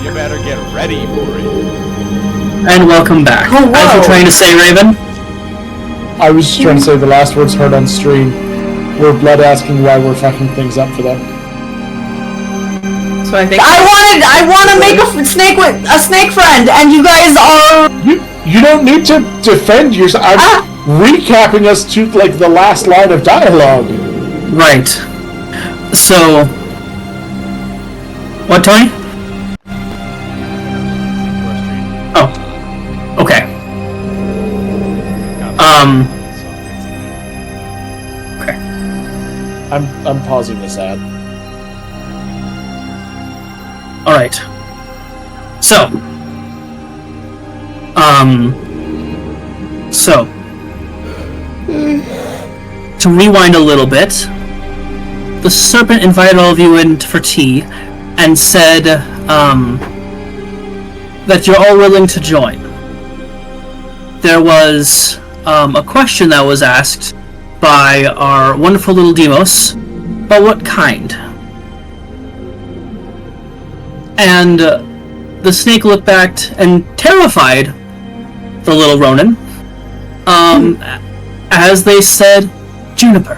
You better get ready for it. And welcome back. Oh, whoa. As you're trying to say, Raven? I was just trying to say the last words heard on stream were Blood asking why we're fucking things up for them. So I think I want to make a snake friend, and you guys are. You don't need to defend yourself. I'm recapping us to like the last line of dialogue. Right. So, what, Tony? Oh. Okay. Okay. I'm pausing this ad. All right. So. To rewind a little bit, the serpent invited all of you in for tea and said that you're all willing to join. There was a question that was asked by our wonderful little Demos, but what kind? And the snake looked back and terrified the little Ronin, as they said, juniper.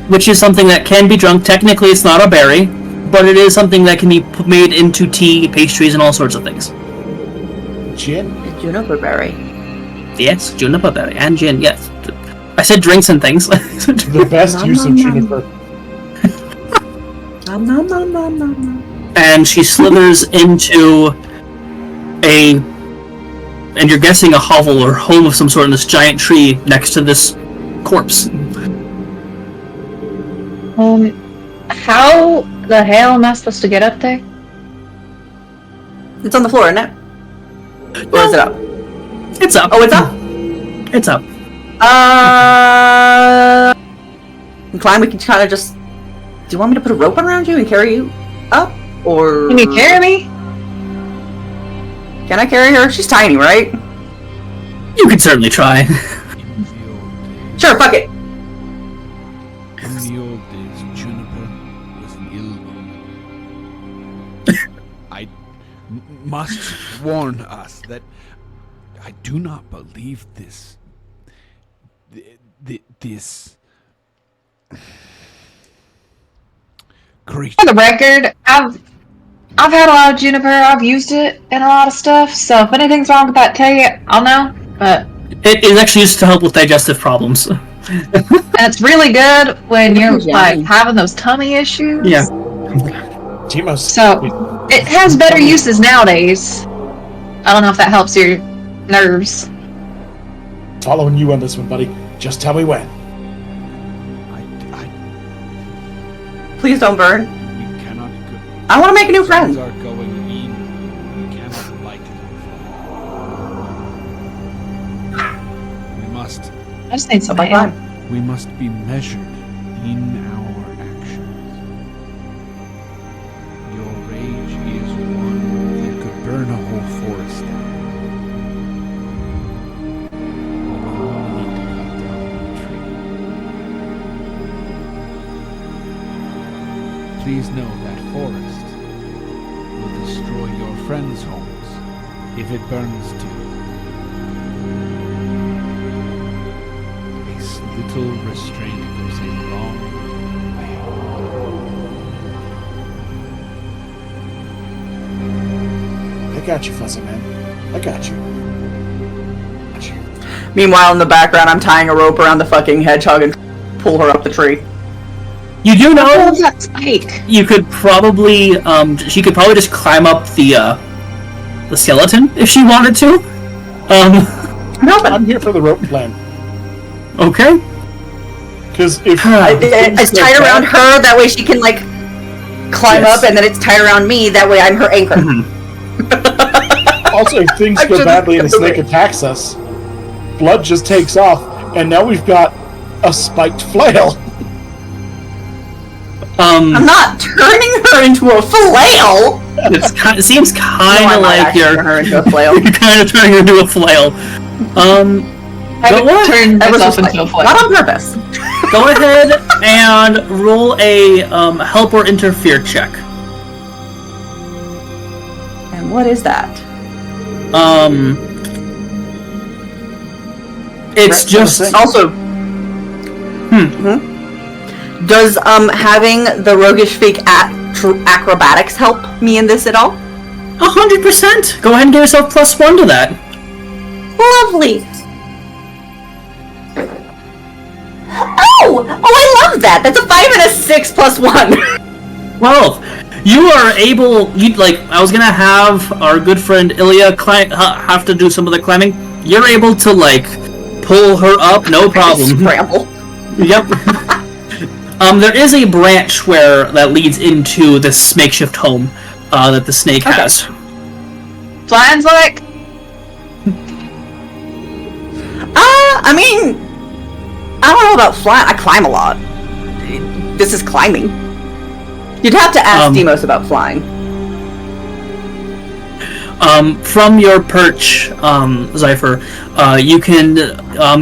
Which is something that can be drunk. Technically it's not a berry, but it is something that can be made into tea, pastries, and all sorts of things. Gin? Juniper berry. Yes, juniper berry and gin, yes. I said drinks and things. The best use of juniper. And she slithers into and you're guessing a hovel or home of some sort in this giant tree next to this corpse. How the hell am I supposed to get up there? It's on the floor, isn't it? Or is it up? It's up. Oh, it's up? It's up. Climb, we can kind of just... Do you want me to put a rope around you and carry you up? Or... Can you carry me? Can I carry her? She's tiny, right? You could certainly try. Sure, fuck it. In the old days, Juniper was an ill woman. I must warn us that I do not believe this. This creature. For the record, I've had a lot of juniper. I've used it in a lot of stuff. So if anything's wrong with that tea, I'll know. But It is actually used to help with digestive problems. and it's really good when you're like having those tummy issues. Yeah. Demos. So it has better uses nowadays. I don't know if that helps your nerves. Following you on this one, buddy. Just tell me when. Please don't burn. We cannot go. I want to make a new friend. Are going in. We cannot light it on fire. We must. I just need some Bye-bye. help. We must be measured in our actions. Your rage is one that could burn a whole forest down. We will need to cut down one tree. Please know that forest will destroy your friends' homes if it burns too. Little restraint goes a long way. I got you, Fuzzy Man. I got you. Meanwhile, in the background, I'm tying a rope around the fucking hedgehog and pull her up the tree. You do know Oh, that spike. you could probably she could probably just climb up the skeleton if she wanted to. No, but I'm here for the rope plan. Okay. Because if it's tied around her, that way she can, like, climb up, and then it's tied around me, that way I'm her anchor. also if things go badly and the snake attacks us, Blood just takes off, and now we've got a spiked flail. I'm not turning her into a flail! It seems kind of like you're turning her into a flail. you're kind of turning her into a flail. I would turn That was myself just into a like, flail. not on purpose. Go ahead and roll a help or interfere check. And what is that? It's just also. Does having the roguish fake acrobatics help me in this at all? 100%. Go ahead and give yourself +1 to that. Lovely. Oh, I love that. That's a 5 and a 6 +1. 12. You are able. I was gonna have our good friend Ilya have to do some of the climbing. You're able to pull her up, no problem. Scramble. Yep. There is a branch that leads into this makeshift home that the snake has. Flying's like. I mean, I don't know about flying. I climb a lot. This is climbing. You'd have to ask Demos about flying. From your perch, Zypher, you can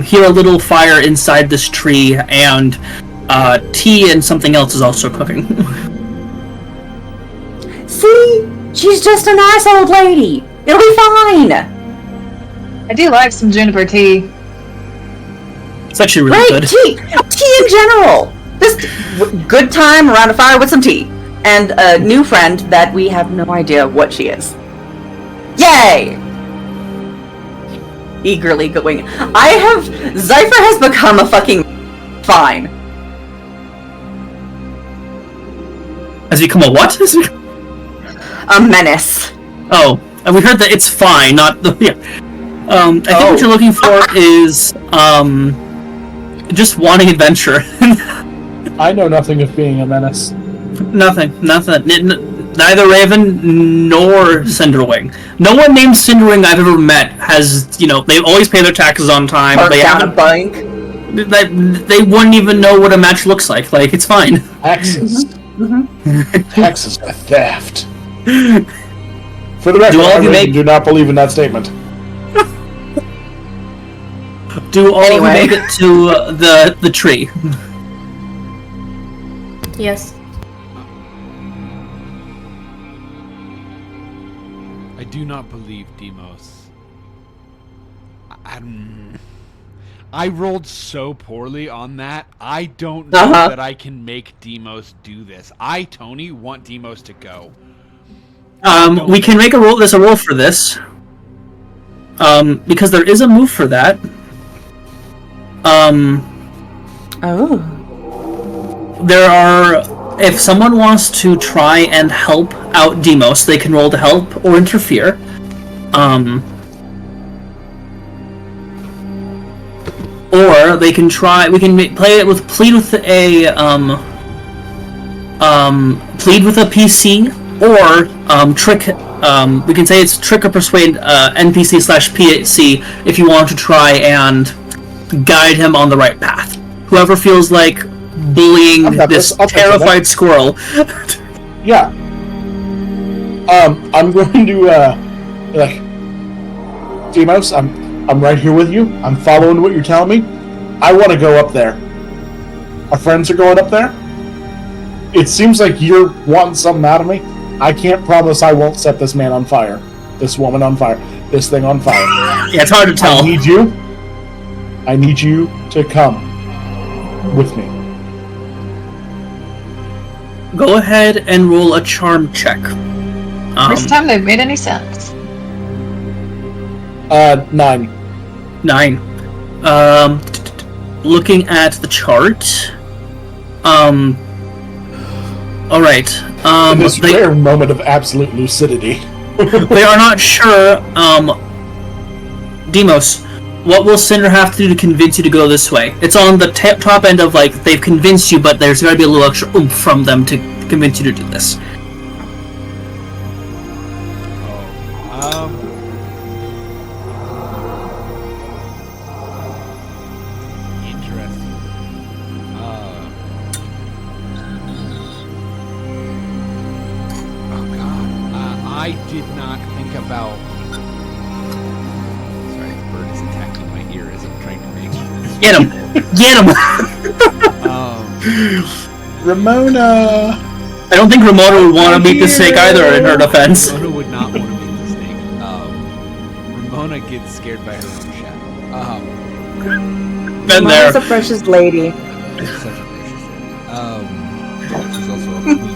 hear a little fire inside this tree, and tea and something else is also cooking. See? She's just a nice old lady. It'll be fine. I do like some juniper tea. It's actually really good. Tea in general. Just good time around a fire with some tea. And a new friend that we have no idea what she is. Yay! Eagerly going. Zypher has become a fucking fine. Has become a what? A menace. Oh, and we heard that it's fine, not the. Yeah. I think what you're looking for is just wanting adventure. I know nothing of being a menace. Nothing. Neither Raven nor Cinderwing. No one named Cinderwing I've ever met has, they always pay their taxes on time. Park they down haven't. a bank. They wouldn't even know what a match looks like. It's fine. Taxes. Taxes are theft. For the record, I do not believe in that statement. Do all of you make it to the tree? Yes. I do not believe Demos. I rolled so poorly on that. I don't know that I can make Demos do this. Tony, want Demos to go. We can make a roll. There's a roll for this. Because there is a move for that. There are. If someone wants to try and help out Demos, they can roll to help or interfere. Or they can try. We can play it with plead with a PC or trick. We can say it's trick or persuade NPC/PC if you want to try and guide him on the right path. Whoever feels like bullying this terrified squirrel. Yeah. I'm going to Demos, I'm right here with you. I'm following what you're telling me. I want to go up there. Our friends are going up there. It seems like you're wanting something out of me. I can't promise I won't set this man on fire. This woman on fire. This thing on fire. Yeah, it's hard to tell. I need you to come with me. Go ahead and roll a charm check. First time they've made any sense. 9. 9. Looking at the chart. Alright. In this rare moment of absolute lucidity. They are not sure. Demos, what will Cinder have to do to convince you to go this way? It's on the top end of they've convinced you, but there's got to be a little extra oomph from them to convince you to do this. Interesting. Oh god. I did not think about. Sorry, this bird is attacking my ear as I'm trying to make. Get him! Get him! Ramona! I don't think Ramona would want to meet the snake either, in her defense. Ramona would not want to meet the snake. Ramona gets scared by her own shadow. Been there. Ramona's a precious lady. She's such a precious lady. She's also a queen.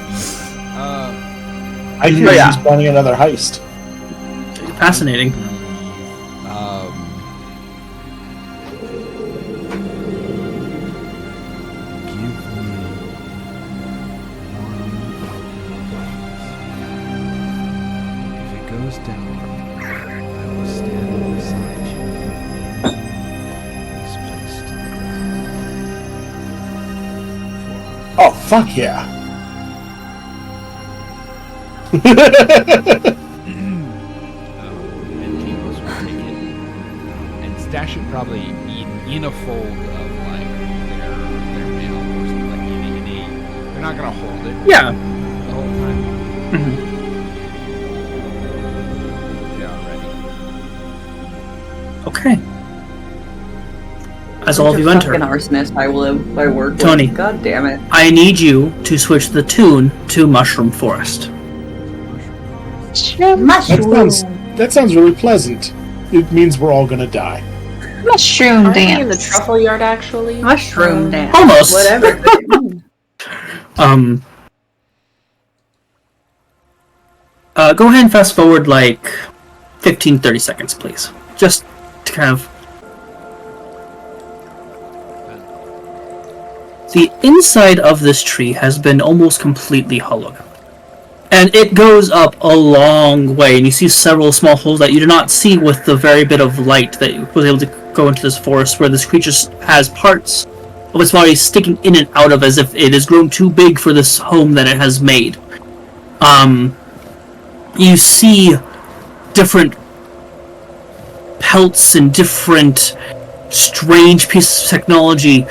I hear he's planning another heist. Fascinating. Oh, fuck yeah. And T-Pose will take it and stash it probably in a fold of like their mail or something, like in a they're not gonna hold it Yeah. the whole time. Mhm. They are ready. Okay. As all of you enter, An arsonist, I work. Tony. With. God damn it. I need you to switch the tune to Mushroom Forest. That sounds really pleasant. It means we're all gonna die. Mushroom Aren't we in the dance. truffle yard actually? Mushroom dance. Almost. Whatever. Go ahead and fast forward like 15-30 seconds, please. Just to kind of... The inside of this tree has been almost completely hollowed out. And it goes up a long way, and you see several small holes that you do not see with the very bit of light that you was able to go into this forest, where this creature has parts of its body sticking in and out of, as if it has grown too big for this home that it has made. You see different pelts and different strange pieces of technology,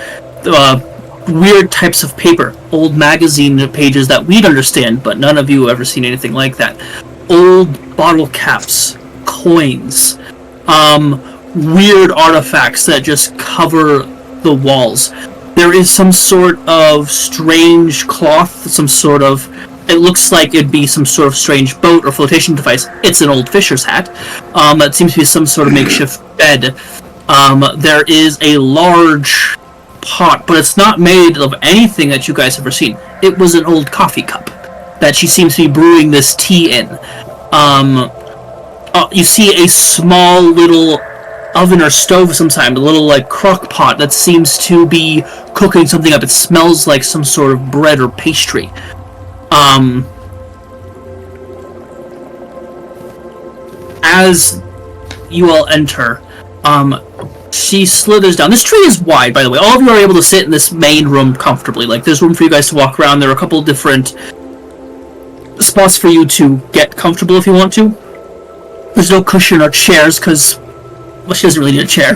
weird types of paper, old magazine pages that we'd understand, but none of you have ever seen anything like that. Old bottle caps, coins, weird artifacts that just cover the walls. There is some sort of strange cloth, it looks like it'd be some sort of strange boat or flotation device. It's an old fisher's hat. It seems to be some sort of makeshift bed. There is a large pot, but it's not made of anything that you guys have ever seen. It was an old coffee cup that she seems to be brewing this tea in. You see a small little oven or stove sometime, a little like crock pot that seems to be cooking something up. It smells like some sort of bread or pastry. As you all enter, she slithers down. This tree is wide, by the way. All of you are able to sit in this main room comfortably. Like, there's room for you guys to walk around. There are a couple different spots for you to get comfortable if you want to. There's no cushion or chairs, because, well, she doesn't really need a chair.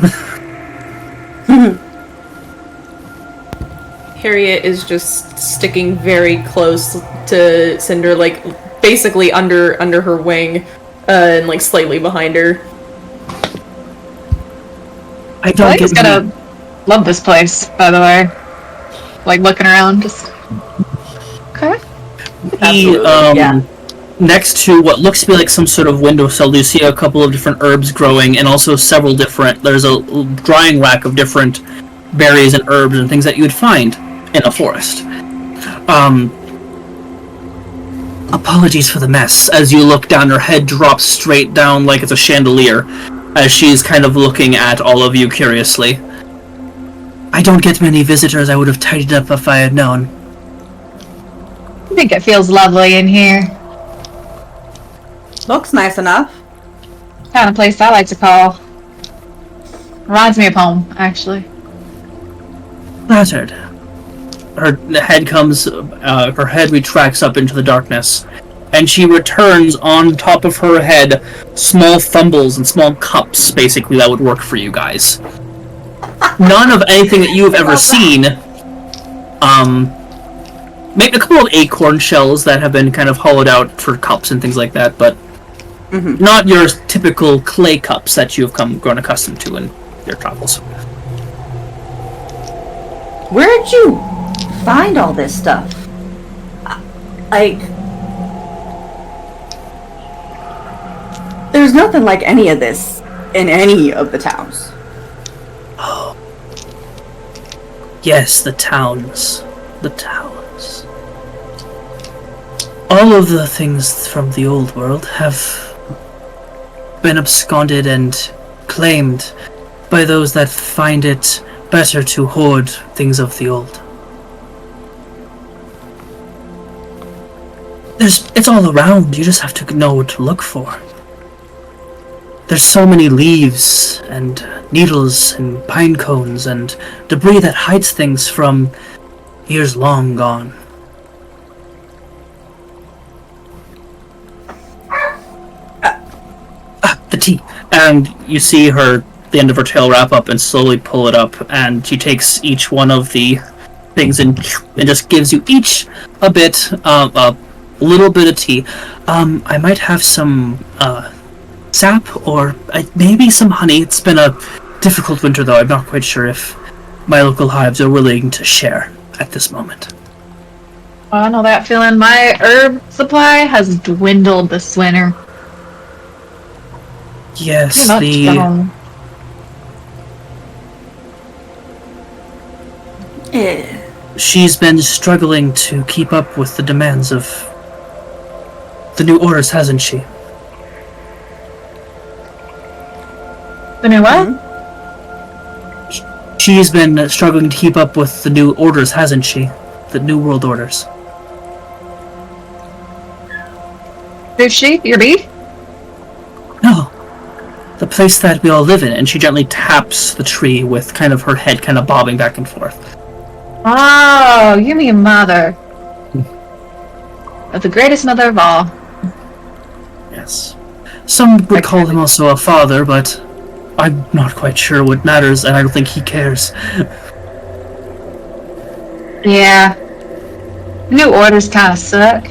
Harriet is just sticking very close to Cinder, like basically under her wing, and like slightly behind her. I don't Blake's get gonna love this place, by the way. Like, looking around, just... Okay. Yeah. Next to what looks to be like some sort of windowsill, you see a couple of different herbs growing, and also several different... There's a drying rack of different berries and herbs and things that you would find in a forest. Apologies for the mess. As you look down, her head drops straight down like it's a chandelier, as she's kind of looking at all of you curiously. I don't get many visitors. I would have tidied up if I had known. I think it feels lovely in here. Looks nice enough. Kind of place I like to call. Reminds me of home, actually. Flattered. Her head retracts up into the darkness, and she returns on top of her head small thumbles and small cups, basically, that would work for you guys. None of anything that you have ever seen. Maybe a couple of acorn shells that have been kind of hollowed out for cups and things like that, but not your typical clay cups that you've grown accustomed to in your travels. Where'd you find all this stuff? Like, there's nothing like any of this in any of the towns. Yes, the towns. The towns. All of the things from the old world have been absconded and claimed by those that find it better to hoard things of the old. It's all around, you just have to know what to look for. There's so many leaves and needles and pine cones and debris that hides things from years long gone. The tea. And you see her, the end of her tail wrap up and slowly pull it up, and she takes each one of the things and just gives you each a bit, a little bit of tea. I might have some, sap or maybe some honey. It's been a difficult winter, though. I'm not quite sure if my local hives are willing to share at this moment. I know that feeling. My herb supply has dwindled this winter. Yes, Pretty much gone. She's been struggling to keep up with the demands of the new orders, hasn't she? The new what? She's been struggling to keep up with the new orders, hasn't she? The new world orders. Who's she? Your bee? No. The place that we all live in, and she gently taps the tree with kind of her head kind of bobbing back and forth. Oh, you mean mother. Of the greatest mother of all. Yes. Some would call him also a father, but I'm not quite sure what matters, and I don't think he cares. Yeah. New orders kind of suck.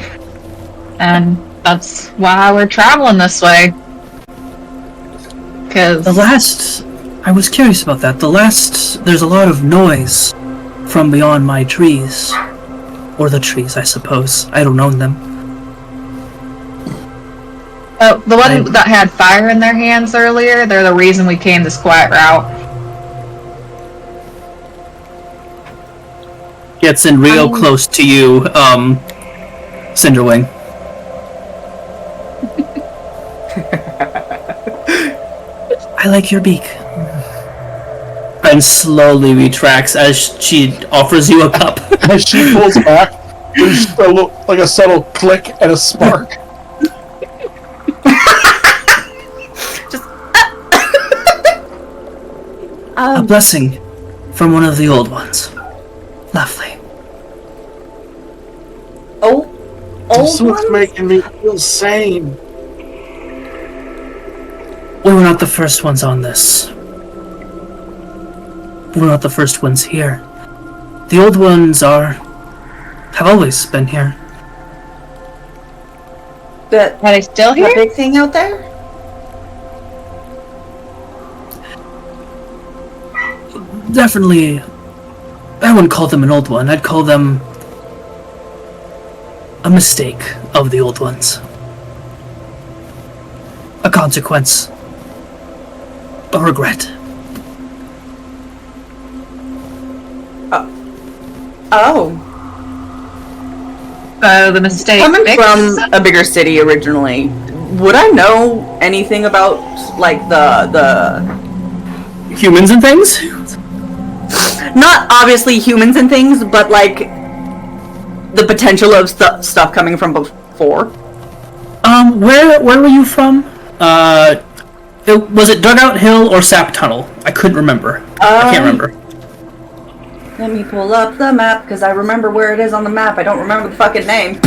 And that's why we're traveling this way. Because I was curious about that. There's a lot of noise from beyond my trees. Or the trees, I suppose. I don't own them. oh, the one that had fire in their hands earlier, they're the reason we came this quiet route. Gets in real close to you, Cinderwing. I like your beak. And slowly retracts as she offers you a cup. As she pulls back, there's like a subtle click and a spark. A blessing from one of the old ones. Lovely. This one's making me feel sane. We were not the first ones on this. We're not the first ones here. The old ones have always been here. Are they still here? The big thing out there? Definitely, I wouldn't call them an old one. I'd call them a mistake of the old ones. A consequence. A regret. Oh. The mistake. Coming from a bigger city originally, would I know anything about, like, the Humans and things? not obviously humans and things, but, like, the potential of stuff coming from before? Where were you from? Was it Dugout Hill or Sap Tunnel? I couldn't remember. I can't remember. Let me pull up the map, because I remember where it is on the map. I don't remember the fucking name.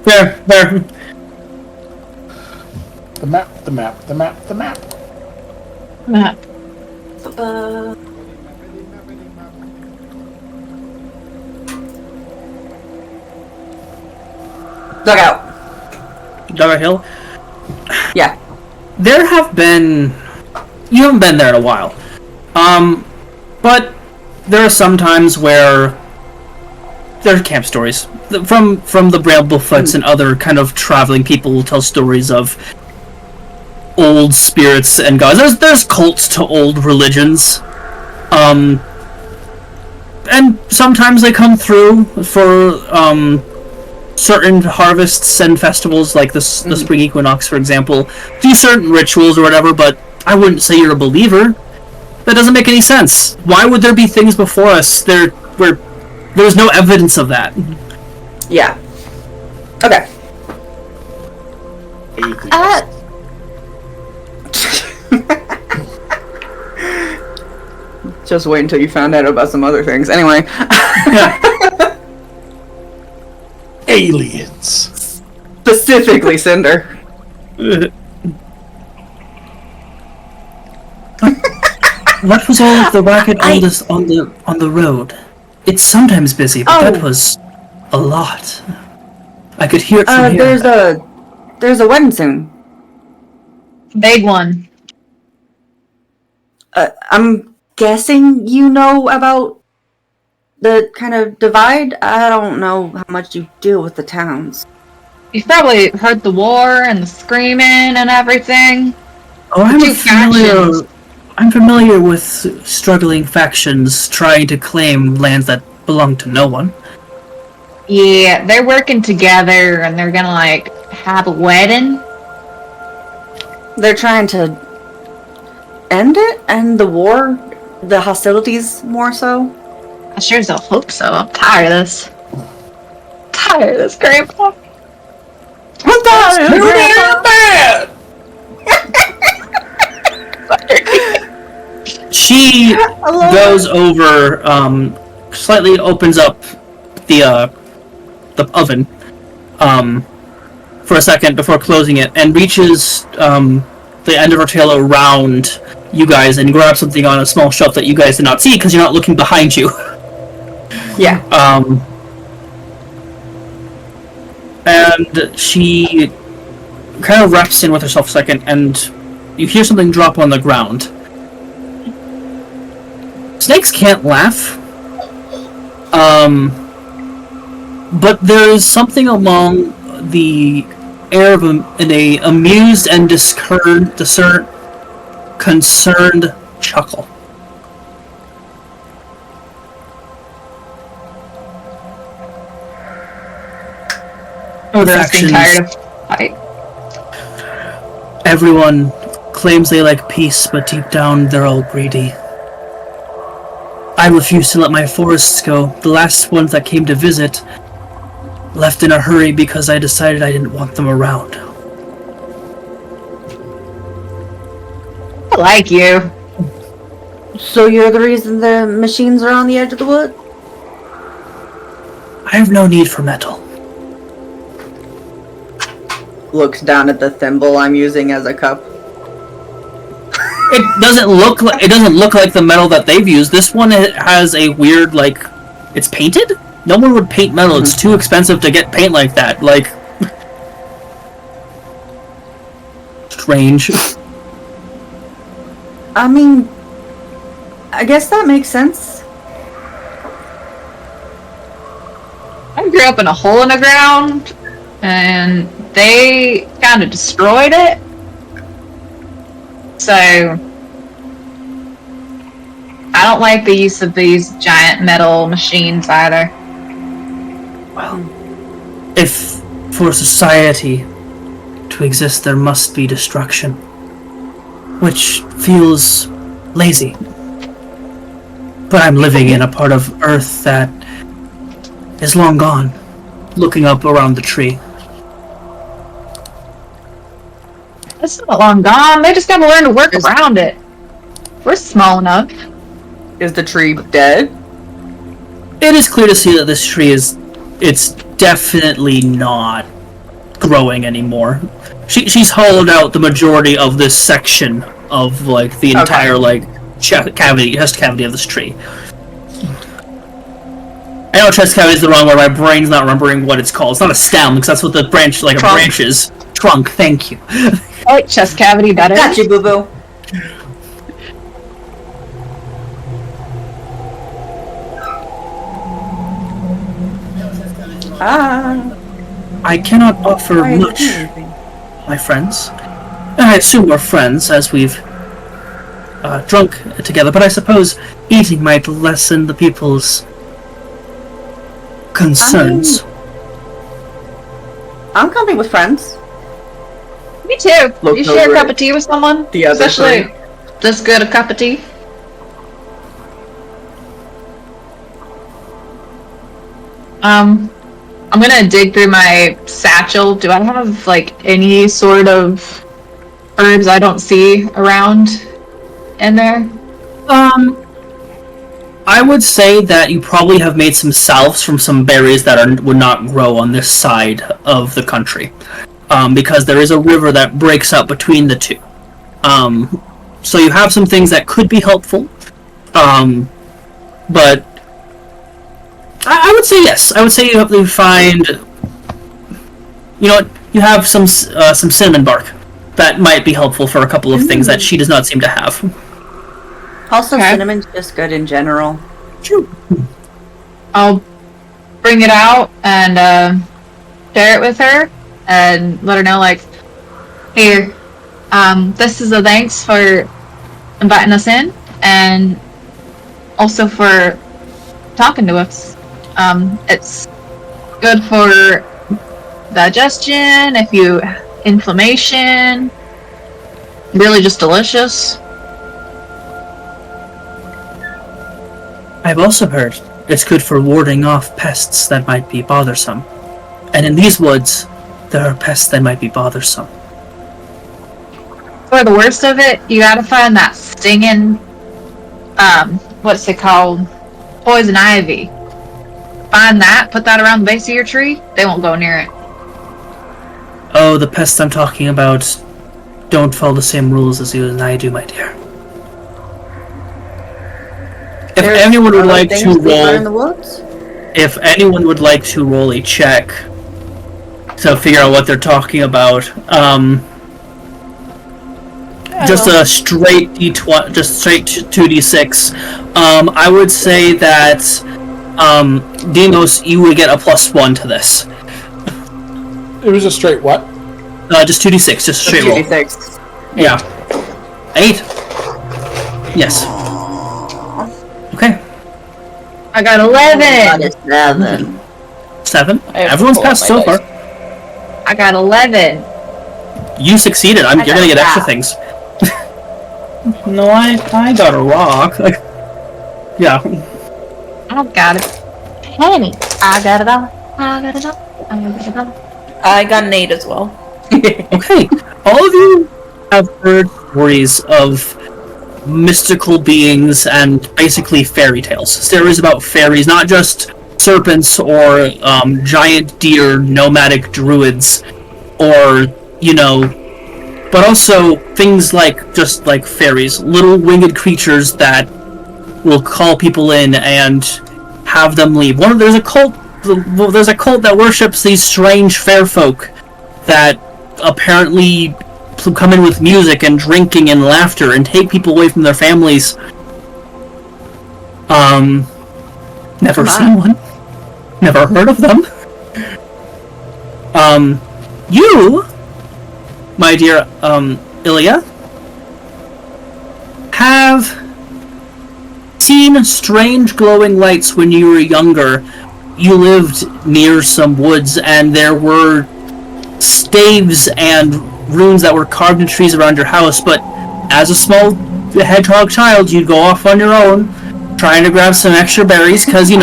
There. The map. Map. Dugout Hill? Yeah. There have been... You haven't been there in a while. But there are some times where they're camp stories from the Bramblefoots and other kind of traveling people will tell stories of old spirits and gods. There's cults to old religions, and sometimes they come through for certain harvests and festivals, like the spring equinox, for example. Do certain rituals or whatever, but I wouldn't say you're a believer. That doesn't make any sense. Why would there be things before us where there's no evidence of that? Yeah. Okay. Just wait until you found out about some other things. Anyway. Aliens. Specifically, Cinder. What was all of the racket on the road? It's sometimes busy, but that was a lot. I could hear it from here. There's a wedding soon. Big one. I'm guessing you know about the kind of divide. I don't know how much you deal with the towns. You've probably heard the war and the screaming and everything. Oh, Two factions. I'm familiar with struggling factions trying to claim lands that belong to no one. Yeah, they're working together and they're gonna have a wedding. They're trying to end it? End the war? The hostilities, more so? I sure as hell hope so. I'm tired of this. Tired of this, Grandpa. What the Bad! She goes over, slightly opens up the oven, for a second before closing it, and reaches, the end of her tail around you guys and grabs something on a small shelf that you guys did not see because you're not looking behind you. Yeah. And she kind of wraps in with herself a second, and you hear something drop on the ground. Snakes can't laugh. But there's something along the air of an amused and concerned chuckle. They're getting tired of fight. Everyone claims they like peace, but deep down they're all greedy. I refuse to let my forests go. The last ones that came to visit left in a hurry because I decided I didn't want them around. I like you. So you're the reason the machines are on the edge of the wood? I have no need for metal. Looks down at the thimble I'm using as a cup. It doesn't look like the metal that they've used. This one has a weird, it's painted? No one would paint metal. It's too expensive to get paint like that. Strange. I mean, I guess that makes sense. I grew up in a hole in the ground, and they kind of destroyed it. So, I don't like the use of these giant metal machines either. Well, if for society to exist there must be destruction, which feels lazy. But I'm living in a part of Earth that is long gone, looking up around the tree. It's not long gone. They just gotta learn to work around it. We're small enough. Is the tree dead? It is clear to see that this tree it's definitely not growing anymore. She's hollowed out the majority of this section of the entire chest cavity of this tree. I know chest cavity is the wrong word. My brain's not remembering what it's called. It's not a stem because that's what the branch a branch is. Trunk. Thank you. I like chest cavity better. Got you, boo boo. I cannot offer Why are you much, doing anything? my friends. And I assume we're friends as we've drunk together, but I suppose eating might lessen the people's concerns. I'm coming with friends. Me too. Look You share a over cup at of tea with someone? the other Especially three. this good a cup of tea? I'm gonna dig through my satchel. Do I have, like, any sort of herbs I don't see around in there? I would say that you probably have made some salves from some berries that would not grow on this side of the country, because there is a river that breaks up between the two. So you have some things that could be helpful, but I would say yes. I would say you have to find. You know what? You have some cinnamon bark that might be helpful for a couple of things that she does not seem to have. Also, Okay. cinnamon's just good in general. True. I'll bring it out and share it with her and let her know, like, here, this is a thanks for inviting us in and also for talking to us. It's good for digestion, if you inflammation, really just delicious. I've also heard it's good for warding off pests that might be bothersome. And in these woods, there are pests that might be bothersome. For the worst of it, you gotta find that stinging, what's it called? Poison ivy. Find that, put that around the base of your tree, they won't go near it. Oh, the pests I'm talking about don't follow the same rules as you and I do, my dear. If anyone would Other like things to we learn in the roll, woods? if anyone would like to roll a check to figure out what they're talking about, just a straight D20, just straight 2d6. I would say that Deimos, you would get a +1 to this. It was a straight what? Just 2d6, just straight roll. 2d6. Yeah. 8. Yes. Okay. I got That 11! is 7. 7. I have Everyone's to pull passed up my so far. I got 11! You succeeded. You're got gonna get extra that. things. No, I got a rock. Yeah. I got it. Penny! I got it all. I got it all. I got it all. I got an 8 as well. Okay. All of you have heard stories of mystical beings and basically fairy tales. Stories about fairies, not just serpents or giant deer, nomadic druids, or, but also things like, just like fairies, little winged creatures that will call people in and have them leave. There's a cult that worships these strange fair folk that apparently come in with music and drinking and laughter and take people away from their families. Never Come seen one. Never heard of them. You, my dear, Ilya, have seen strange glowing lights when you were younger. You lived near some woods and there were staves and runes that were carved in trees around your house, but as a small hedgehog child, you'd go off on your own, trying to grab some extra berries, because, your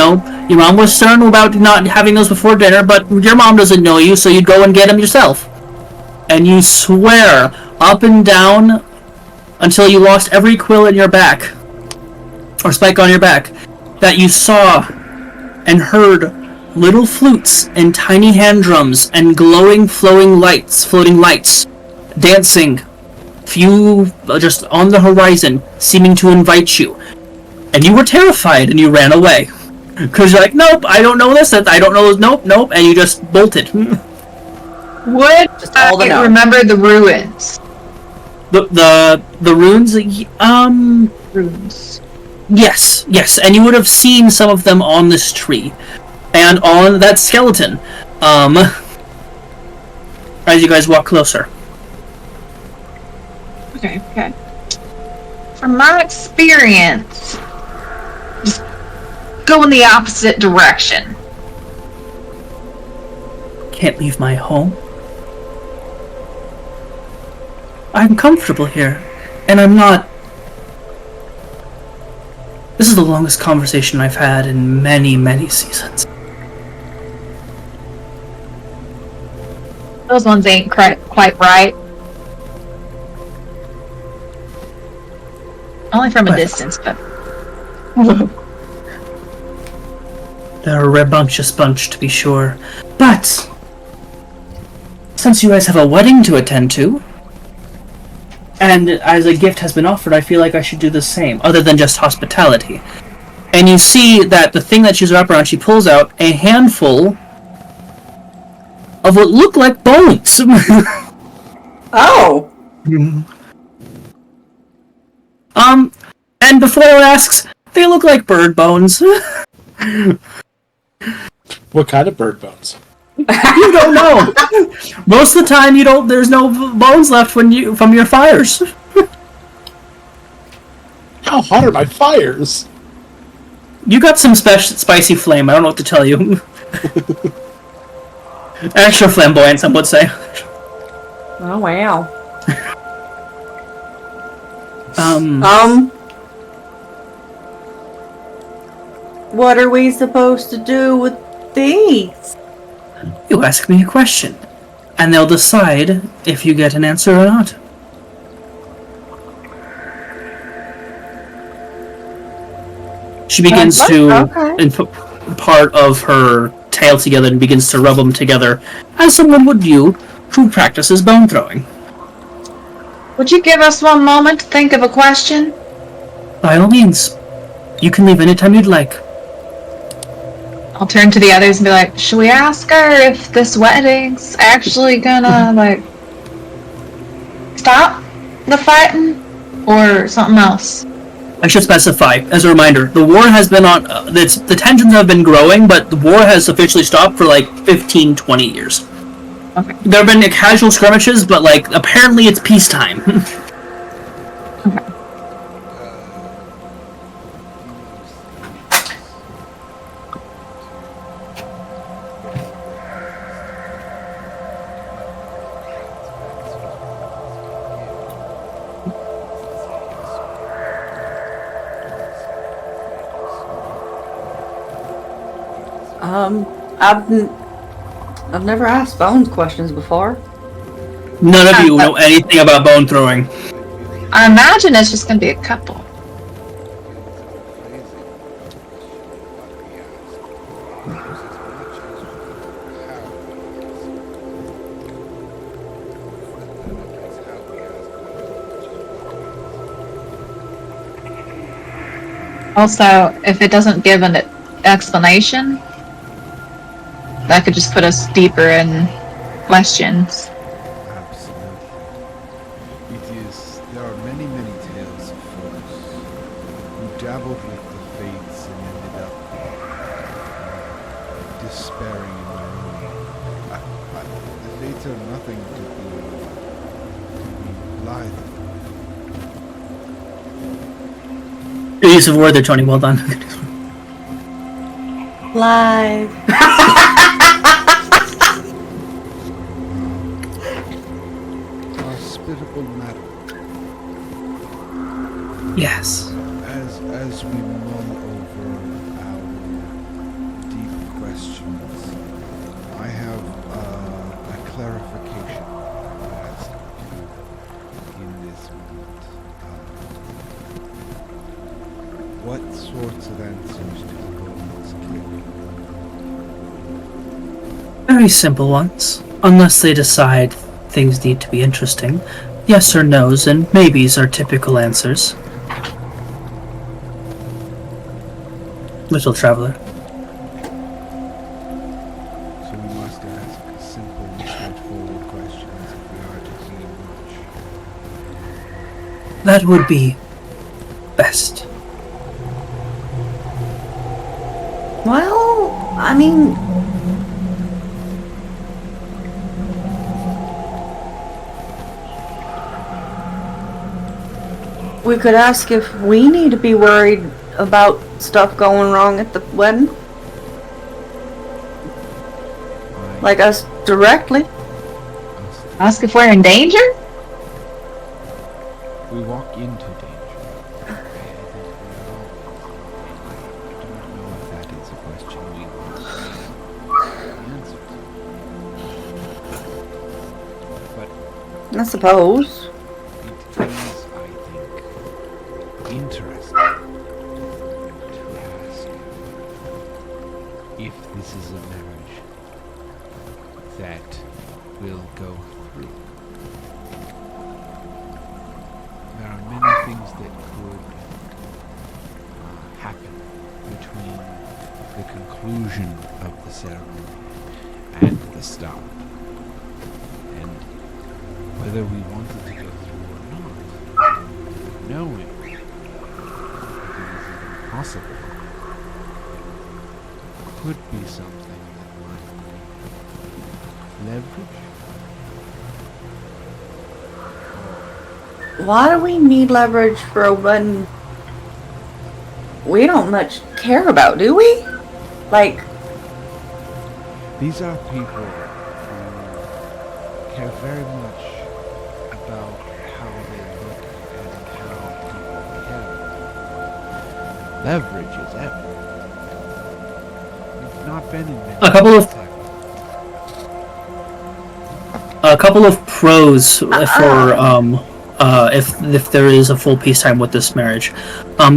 mom was certain about not having those before dinner, but your mom doesn't know you, so you'd go and get them yourself. And you swear, up and down, until you lost every quill in your back, or spike on your back, that you saw and heard little flutes and tiny hand drums and glowing floating lights dancing, few just on the horizon, seeming to invite you. And you were terrified and you ran away. Because you're like, nope, I don't know this, I don't know this, nope, and you just bolted. Would Just all the I notes. remember the ruins? The runes, Ruins. yes, and you would have seen some of them on this tree. and on that skeleton. As you guys walk closer. Okay. From my experience, just go in the opposite direction. Can't leave my home. I'm comfortable here, and I'm not... This is the longest conversation I've had in many, many seasons. Those ones ain't quite right. Only from a But- distance, but... They're a rambunctious bunch, to be sure. But... since you guys have a wedding to attend to, and as a gift has been offered, I feel like I should do the same, other than just hospitality. And you see that the thing that she's wrapped around, she pulls out a handful of what look like bones. Oh, And before one asks, they look like bird bones. What kind of bird bones? You don't know. Most of the time, you don't. There's no bones left from your fires. How hot are my fires? You got some spicy flame. I don't know what to tell you. Extra flamboyant, some would say. oh wow. What are we supposed to do with these? You ask me a question, and they'll decide if you get an answer or not. She begins to put part of her tail together and begins to rub them together, as someone would do who practices bone throwing. Would you give us one moment to think of a question? By all means, you can leave anytime you'd like. I'll turn to the others and be like, should we ask her if this wedding's actually gonna, like, stop the fighting? Or something else? I should specify, as a reminder, the war has been on... the tensions have been growing, but the war has officially stopped for like 15, 20 years. Okay. There have been casual skirmishes, but like, apparently it's peacetime. Okay. I've never asked Bones questions before. None of you know anything about bone throwing. I imagine it's just gonna be a couple. Also, if it doesn't give an explanation, that could just put us deeper in questions. Absolutely. There are many, many tales of folks who dabbled with the fates and ended up despairing in their own. The fates are nothing to be blithe. Good use of word there, Tony. Well done. Live. Hospitable madam, Yes. as we mull over our deep questions, I have a clarification to ask in this moment. What sorts of answers do the bones give? Very simple ones. Unless they decide things need to be interesting. Yes or no's and maybes are typical answers. Little traveler. So we must ask simple and straightforward questions if we are to gain much. That would be best. Well, I mean, we could ask if we need to be worried about stuff going wrong at the wedding. Like us directly. Ask if we're in danger? We walk into danger. I don't know if that is a question we want to answer. But I suppose. it is, I think, interesting to ask if this is a marriage that will go through. There are many things that could happen between the conclusion of the ceremony and the start. And whether we wanted to go through or not, knowing that it is impossible could be something that might be leverage. Why do we need leverage for a wedding we don't much care about, do we? Like, These are people who care very much about how they look and how people behave. Leverage is everything. We've not been in many A couple of pros for if there is a full peacetime with this marriage.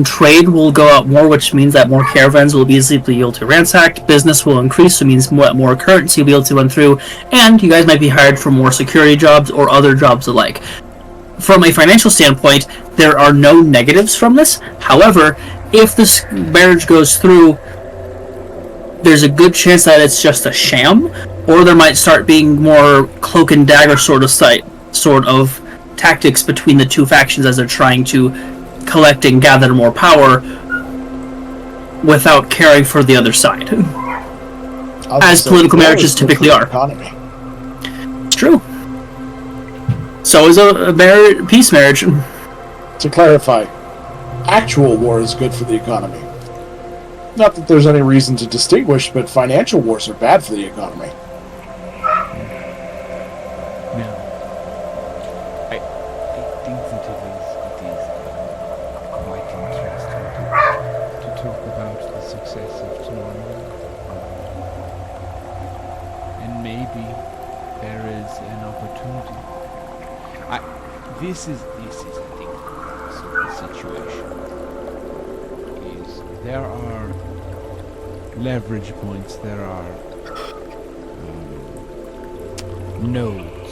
Trade will go out more, which means that more caravans will be easily be able to ransack. Business will increase, so it means more currency will be able to run through, and you guys might be hired for more security jobs or other jobs alike. From a financial standpoint, there are no negatives from this. However, if this marriage goes through, there's a good chance that it's just a sham, or there might start being more cloak and dagger sort of tactics between the two factions as they're trying to collect and gather more power without caring for the other side. As political marriages typically are. Economy. It's true. So is a peace marriage. To clarify, actual war is good for the economy. Not that there's any reason to distinguish, but financial wars are bad for the economy. Now, I think that it is quite interesting to talk about the success of tomorrow. And maybe there is an opportunity. This is I think, the situation. Is there are leverage points, there are nodes,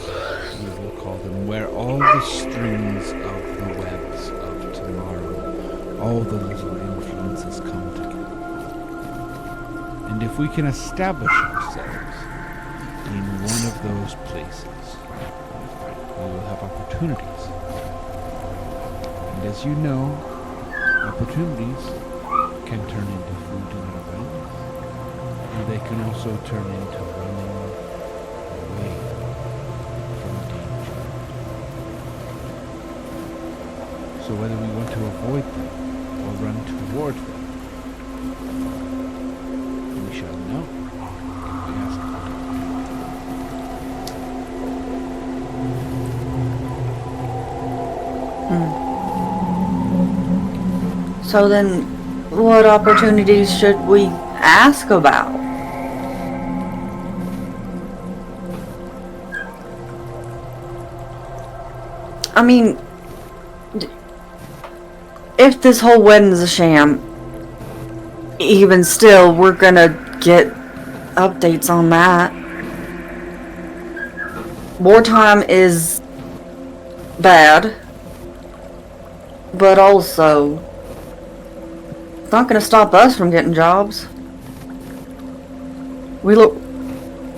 we will call them, where all the strings of the webs of tomorrow, all the little influences come together. And if we can establish ourselves in one of those places, we will have opportunities. And as you know, opportunities can turn into food in our bellies, and they can also turn into running away from danger. So whether we want to avoid them or run toward them, we shall know if we ask for it. so then what opportunities should we ask about? I mean, if this whole wedding's a sham, even still, we're gonna get updates on that. Wartime is bad, but also it's not gonna stop us from getting jobs. We look,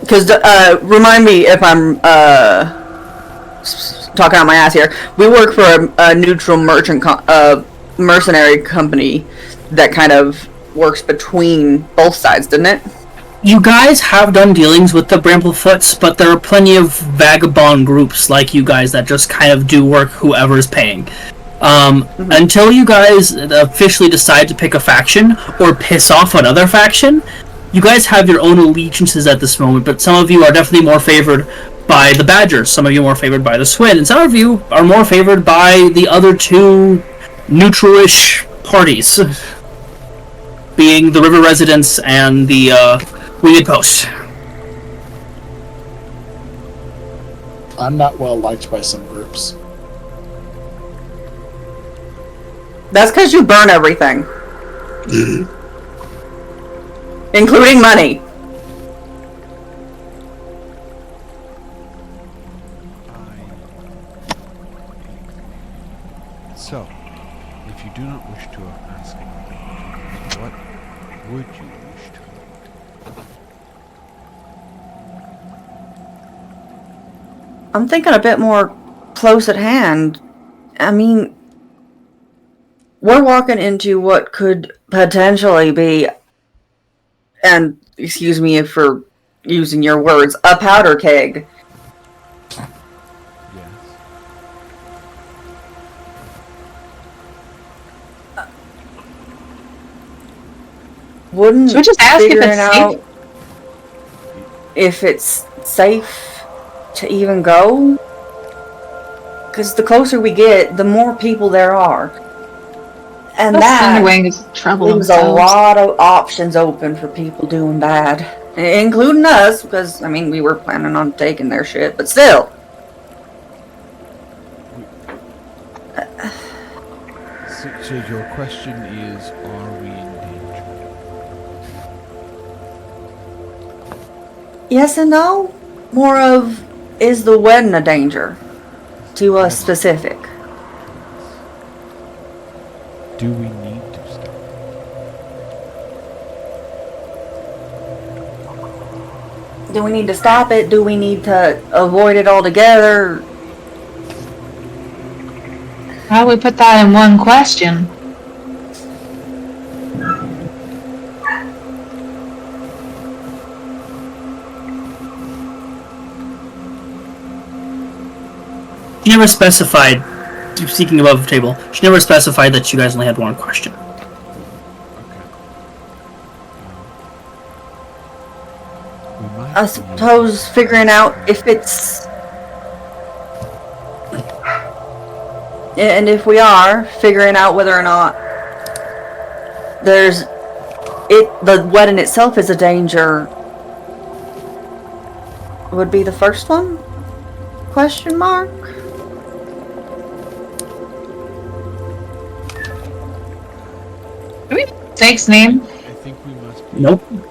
because remind me if I'm talking out my ass here. We work for a neutral mercenary company that kind of works between both sides, didn't it? You guys have done dealings with the Bramblefoots, but there are plenty of vagabond groups like you guys that just kind of do work whoever's paying. Until you guys officially decide to pick a faction or piss off another faction, you guys have your own allegiances at this moment, but some of you are definitely more favored by the Badgers, some of you are more favored by the Swin, and some of you are more favored by the other two neutral-ish parties, being the River Residents and the Winged Post. I'm not well liked by some groups. That's because you burn everything. Including money. So, if you do not wish to ask, what would you wish to? I'm thinking a bit more close at hand. I mean, we're walking into what could potentially be, and excuse me for using your words, a powder keg. Yes. Wouldn't Should we just ask if figuring it's out safe? if it's safe to even go? Because the closer we get, the more people there are. And that Cinderwing is trouble leaves a themselves. lot of options open for people doing bad. Including us, because, I mean, we were planning on taking their shit, but still. So your question is, are we in danger? Yes and no. More of, is the wedding a danger? To us specific. Do we need to stop? Do we need to stop it? Do we need to avoid it altogether? How do we put that in one question? She never specified, speaking above the table, she never specified that you guys only had one question. We might I be- suppose figuring out if it's... And if we are, figuring out whether or not there's... the wedding itself is a danger would be the first one? Question mark? Do we Snake's name? I think we must be. Nope. I think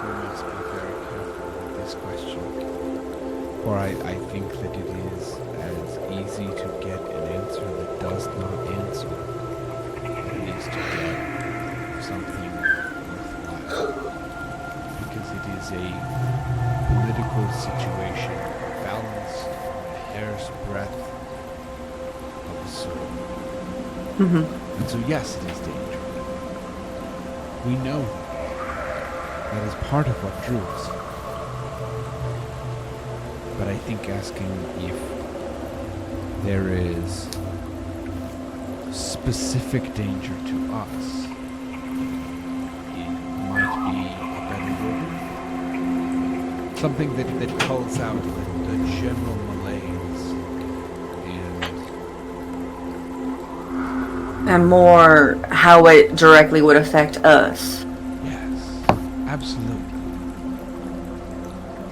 we must be very careful with this question. For I think that it is as easy to get an answer that does not answer as it is to get something worthwhile. Because it is a political situation balanced on a hair's breadth of a sword. Mm-hmm. And so yes, it is dangerous. We know that is part of what drew us. But I think asking if there is specific danger to us, it might be a better word. Something that calls out the general malaise and And more how it directly would affect us. yes, absolutely.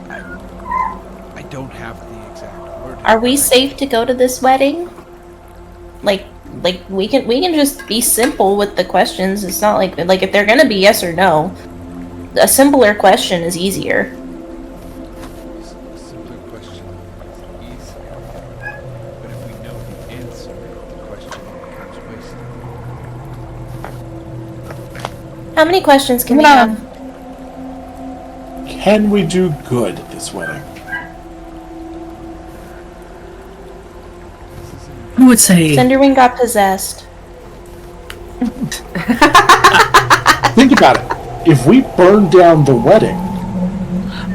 I don't have the exact word. Are we safe to go to this wedding? Like we can just be simple with the questions. It's not like if they're gonna be yes or no, a simpler question is easier. A simpler question is easier. But if we know the answer, the question becomes wasted. How many questions can we No. have? Can we do good at this wedding? I would say Cinderwing got possessed. Think about it. if we burn down the wedding,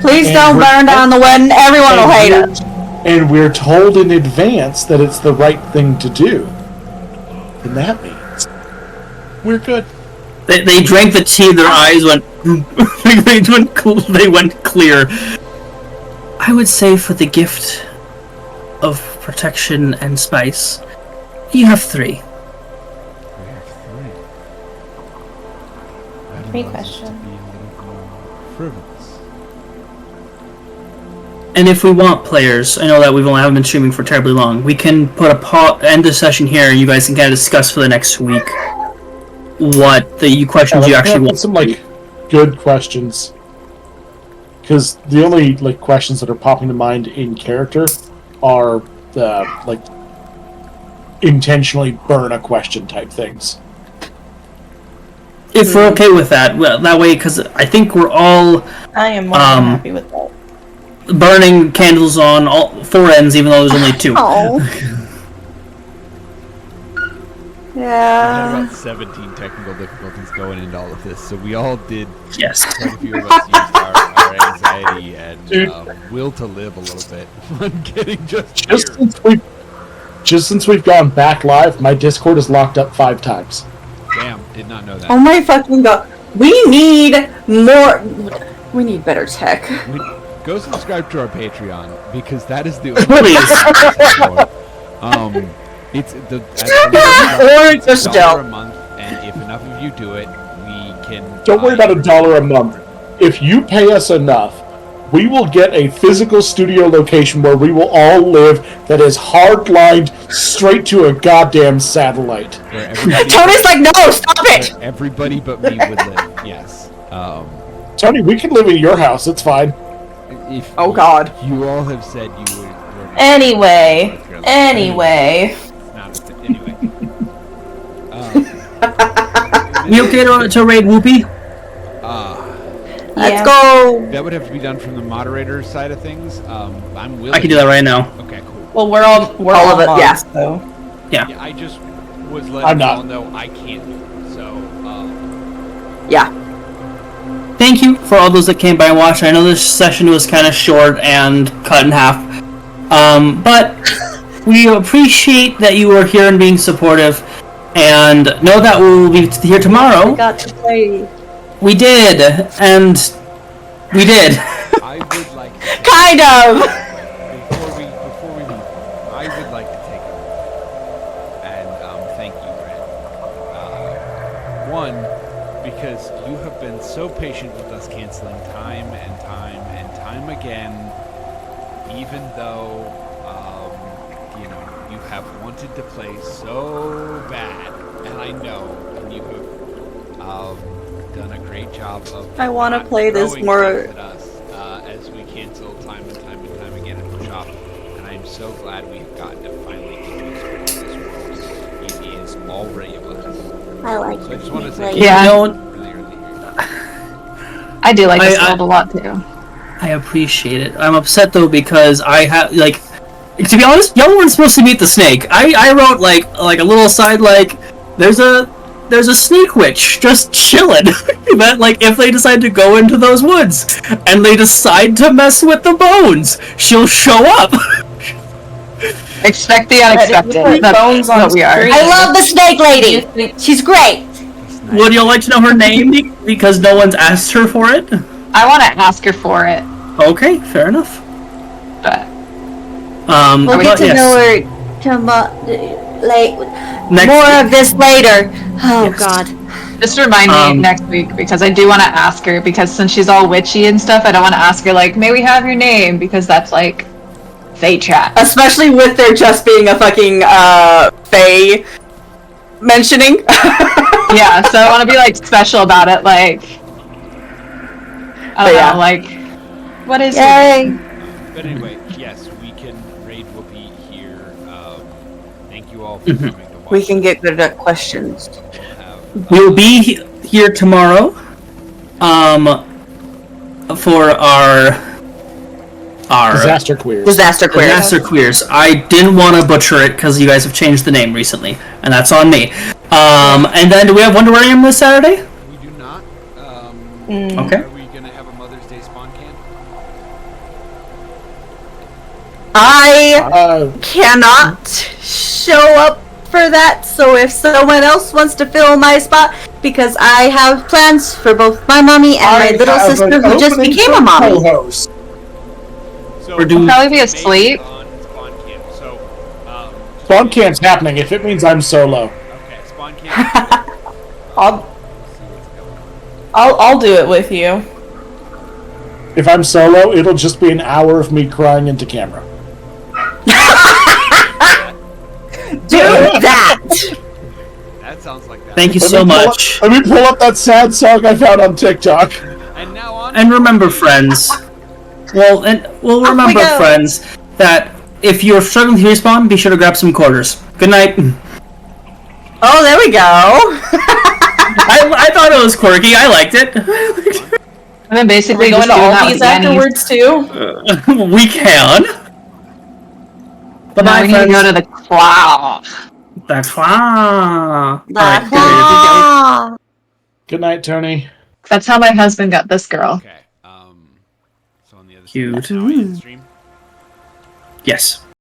Please And don't we're- burn down the wedding. Everyone will hate and us. and we're told in advance that it's the right thing to do, then that means we're good. They drank the tea, their eyes went they went clear. I would say for the gift of protection and spice, you have 3. We have 3. That Great allows us to question. be a little more frivolous. And if we want players, I know that we haven't been streaming for terribly long. We can put end the session here, and you guys can kind of discuss for the next week what the questions you actually want. Some like good questions, because the only like questions that are popping to mind in character are the like intentionally burn a question type things. If we're okay with that, well, that way, because I think we're all I am more than happy with that. burning candles on all 4 ends, even though there's only 2. Oh. We had Yeah. about 17 technical difficulties going into all of this, so we all did. Yes. Quite a few of us used our anxiety and Dude. will to live a little bit on getting just Just here. since we've gone back live, my Discord is locked up 5 times. Damn, did not know that. Oh my fucking god. We need more. We need better tech. Go subscribe to our Patreon because that is the only Please. it's the Or just $1 a don't. month, and if enough of you do it, we can. Don't worry about $1 a month. If you pay us enough, we will get a physical studio location where we will all live that is hard-lined straight to a goddamn satellite. Where everybody, Tony's like, no, stop it. where everybody but me would live. Yes. Tony, we can live in your house. It's fine. If Oh god. you all have said you were. Anyway. Anyway. It's not a thing. Anyway. We okay to raid Whoopi? Let's Yeah. go. That would have to be done from the moderator side of things. I'm willing. I can do that right now. Okay, cool. Well, we're all All of it, mods, yeah. So. Yeah. Yeah, I just was I'm letting not. y'all know I can't do it. So, Yeah. Thank you for all those that came by and watched. I know this session was kind of short and cut in half. But we appreciate that you were here and being supportive. And know that we will be here tomorrow. Got to play. We did. And we did. I would like to Kind of. before we leave, I would like to take a moment and thank you, Red. One, because you have been so patient with us canceling time and time and time again, even though you have wanted to play so bad, and I know, and you have done a great job of. I wanna not play this throwing more- things at us as we cancel time and time and time again and push off. And I'm so glad we've gotten to finally get to experience this world. It is already a blessing. I like So I just want to say, Yeah. You know, really early here. I do like this I- world a lot too. I appreciate it. I'm upset though because I have like, to be honest, y'all weren't supposed to meet the snake. I wrote like a little side like there's a snake witch just chilling. That like if they decide to go into those woods and they decide to mess with the bones, she'll show up. Expect the unexpected. Put That's bones on what we are. screen. I love the snake lady. She's great. Would you like to know her name because no one's asked her for it? I want to ask her for it, Okay, fair enough. but We'll but get to yes. know her late. Next More week. of this later. Oh Yes. god. just remind me Um, next week because I do want to ask her because since she's all witchy and stuff, I don't want to ask her like, may we have your name because that's like Fae chat. Especially with there just being a fucking Fae mentioning. Yeah, so I want to be like special about it, like I don't Yeah. know, like what is it? Yay. But anyway, yes, we can raid Whoopi here. Thank you all for coming to watch. We can get good at questions. Have, We'll be here tomorrow, for our Disaster queers. Disaster queer. Disaster Queers. I didn't want to butcher it because you guys have changed the name recently, and that's on me. And then do we have Wonderium this Saturday? we do not. Okay. Are we gonna have a Mother's Day spawn camp? I cannot show up for that, so if someone else wants to fill my spot, because I have plans for both my mommy and my little have sister an who just opening became for a mommy. co-host. So Or do- I'll probably be maybe asleep. on spawn camp. So, Spawn camp's happening if it means I'm solo. okay, spawn camp. I'll do it with you. If I'm solo, it'll just be an hour of me crying into camera. Do that! That sounds like that. Thank you Let so me pull much. Up, let me pull up that sad song I found on TikTok. And now on. And remember, friends. Well, remember, go. friends, that if you're struggling to respawn, be sure to grab some quarters. Good night. Oh, there we go! I thought it was quirky. I liked it. And then Are basically we going just to doing all that these with Denny's. afterwards too? We can. No, Bye-bye, we need to friends. go to the claw. That's fine. Good night, Tony. That's how my husband got this girl. Okay. So on the other Cute. side. Now I end the stream. Yes.